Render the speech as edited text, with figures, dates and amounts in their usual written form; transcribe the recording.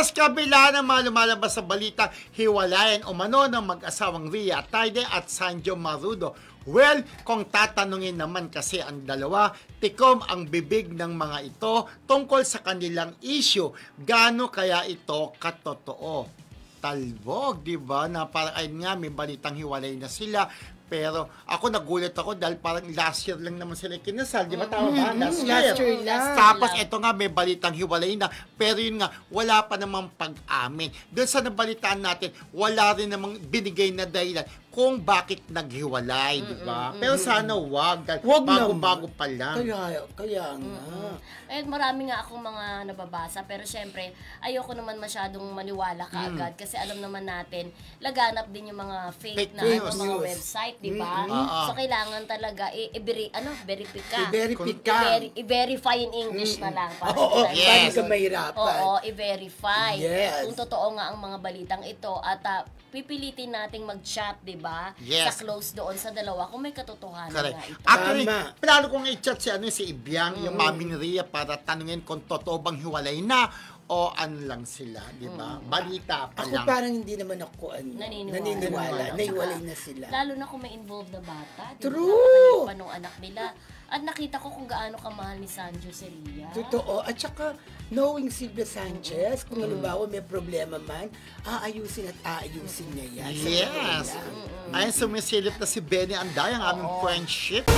Yes, kabila ng mga lumalabas sa balita, hiwalayan umano ng mag-asawang Rhea Atayde at Sanjo Marudo. Well, kung tatanungin naman kasi ang dalawa, tikom ang bibig ng mga ito tungkol sa kanilang issue. Gaano kaya ito katotoo? Talbog, di ba? Na parang ayun nga, may balitang hiwalay na sila. Pero ako nagulat ako dahil parang last year lang naman sila kinasal. Di ba? Tama ba? Last year lang. Tapos ito nga, may balitang hiwalay na. Pero yun nga, wala pa namang pag-amin. Doon sa nabalitaan natin, wala rin namang binigay na dahilan kung bakit naghiwalay, di ba? Pero sana wag bago-bago pa lang. Kaya nga. Eh, marami nga akong mga nababasa, pero syempre, ayoko naman masyadong maniwala kaagad kasi alam naman natin, laganap din yung mga fake na mga website, di ba? So, kailangan talaga i-verify in English na lang. Para ka mahirapan. Oo, i-verify. Yes. Kung totoo nga ang mga balitang ito at pipilitin nating mag-chat, di ba? Yes. Sa close doon sa dalawa kung may katotohanan Correct. nga ito. Actually, plano kong i-chat si Ibiang, yung mami ni Rhea, para tanungin kung totoo bang hiwalay na o ano lang sila, di ba? Balita pa lang. Ako parang hindi naman ako naniniwala. Nahiwalay na sila. Lalo na kung may involved na bata. True! Pa nung anak nila. At nakita ko kung gaano kamahal ni Sanjo si Rhea. Totoo. At saka, knowing Silvia Sanchez, kung halimbawa may problema man, aayusin niya yan. Yes. Ayun, sumisilip na si Benny Anday, ang aming friendship.